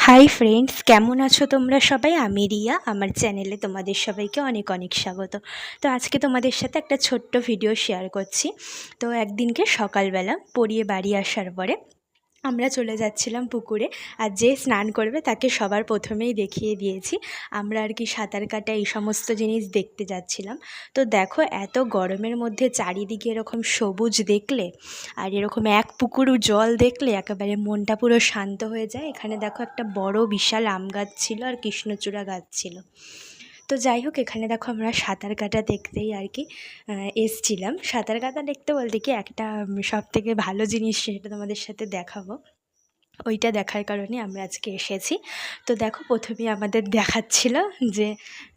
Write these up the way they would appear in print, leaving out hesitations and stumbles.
Hi friends, কেমন আছো তোমরা সবাই? আমি রিয়া। আমার চ্যানেলে তোমাদের সবাইকে অনেক অনেক স্বাগত। তো আজকে তোমাদের সাথে একটা ছোট্ট ভিডিও শেয়ার করছি। তো একদিনকে সকালবেলা পড়িয়ে বাড়ি আসার পরে আমরা চলে যাচ্ছিলাম পুকুরে। আর যে স্নান করবে তাকে সবার প্রথমেই দেখিয়ে দিয়েছি। আমরা আর কি সাঁতার কাটা এই সমস্ত জিনিস দেখতে যাচ্ছিলাম। তো দেখো, এত গরমের মধ্যে চারিদিকে এরকম সবুজ দেখলে আর এরকম এক পুকুর জল দেখলে একেবারে মনটা পুরো শান্ত হয়ে যায়। এখানে দেখো একটা বড় বিশাল আম গাছ ছিল আর কৃষ্ণচূড়া গাছ ছিল। তো যাই হোক, এখানে দেখো আমরা সাঁতার কাটা দেখতেই আর কি এসছিলাম। সাঁতার কাটা দেখতে বলতে কি, একটা সবথেকে ভালো জিনিস সেটা তোমাদের সাথে দেখাবো। ওইটা দেখার কারণে আমরা আজকে এসেছি। তো দেখো, প্রথমেই আমাদের দেখাচ্ছিল যে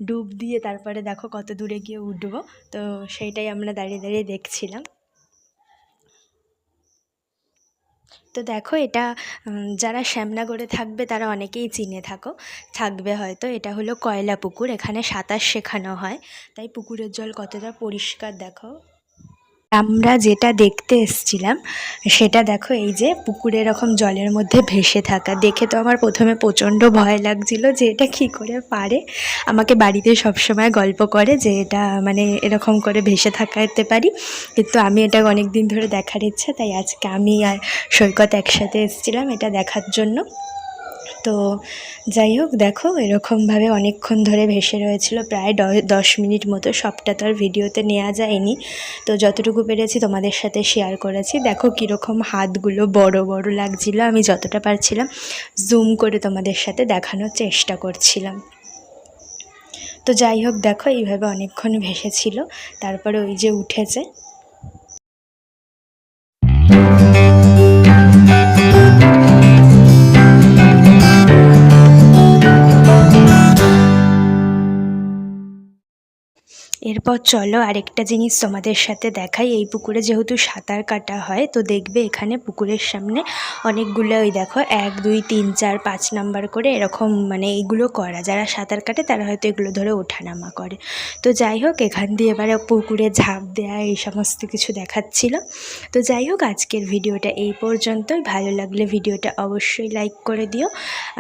ডুব দিয়ে তারপরে দেখো কত দূরে গিয়ে উঠবো। তো সেইটাই আমরা দাঁড়িয়ে দাঁড়িয়ে দেখছিলাম। তো দেখো, এটা যারা শ্যামনগরে থাকবে তারা অনেকেই চিনে থাকবে হয়তো। এটা হলো কয়লা পুকুর, এখানে সাঁতার শেখানো হয়। তাই পুকুরের জল কতটা পরিষ্কার দেখো। আমরা যেটা দেখতে এসছিলাম সেটা দেখো, এই যে পুকুরে এরকম জলের মধ্যে ভেসে থাকা দেখে তো আমার প্রথমে প্রচণ্ড ভয় লাগছিল যে এটা কী করে পারে। আমাকে বাড়িতে সবসময় গল্প করে যে এটা মানে এরকম করে ভেসে থাকাতে পারি, কিন্তু আমি এটা অনেক দিন ধরে দেখার ইচ্ছা, তাই আজকে আমি আর সৈকত একসাথে এসেছিলাম এটা দেখার জন্য। তো যাই হোক, দেখো এরকমভাবে অনেকক্ষণ ধরে ভেসে রয়েছিল, প্রায় 10 মিনিট মতো। সবটা তো আর ভিডিওতে নেওয়া যায়নি, তো যতটুকু পেরেছি তোমাদের সাথে শেয়ার করেছি। দেখো কীরকম হাতগুলো বড় বড় লাগছিল, আমি যতটা পারছিলাম জুম করে তোমাদের সাথে দেখানোর চেষ্টা করছিলাম। তো যাই হোক, দেখো এইভাবে অনেকক্ষণ ভেসেছিল, তারপরে ওই যে উঠেছে। এরপর চলো আরেকটা জিনিস তোমাদের সাথে দেখাই। এই পুকুরে যেহেতু সাঁতার কাটা হয়, তো দেখবে এখানে পুকুরের সামনে অনেকগুলো, ওই দেখো 1 2 3 4 5 নাম্বার করে এরকম মানে এইগুলো করা। যারা সাঁতার কাটে তারা হয়তো এগুলো ধরে ওঠানামা করে। তো যাই হোক, এখান দিয়ে এবারে পুকুরে ঝাঁপ দেওয়া এই সমস্ত কিছু দেখাচ্ছিল। তো যাই হোক, আজকের ভিডিওটা এই পর্যন্তই। ভালো লাগলে ভিডিওটা অবশ্যই লাইক করে দিও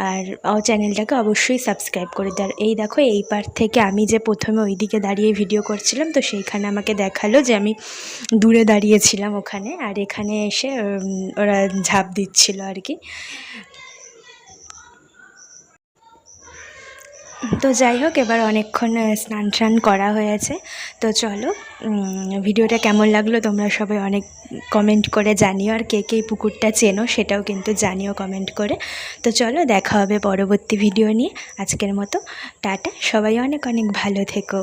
আর চ্যানেলটাকে অবশ্যই সাবস্ক্রাইব করে দিও। আর এই দেখো, এই পার থেকে আমি যে প্রথমে ওইদিকে দাঁড়িয়ে ভিডিও করছিলাম, তো সেইখানে আমাকে দেখালো যে আমি দূরে দাঁড়িয়েছিলাম ওখানে, আর এখানে এসে ওরা ঝাঁপ দিচ্ছিল আর কি। তো যাই হোক, এবার অনেকক্ষণ স্নান টান করা হয়েছে। তো চলো, ভিডিওটা কেমন লাগলো তোমরা সবাই অনেক কমেন্ট করে জানিও, আর কে কে পুকুরটা চেনো সেটাও কিন্তু জানিও কমেন্ট করে। তো চলো, দেখা হবে পরবর্তী ভিডিও নিয়ে। আজকের মতো টাটা, সবাই অনেক অনেক ভালো থেকো।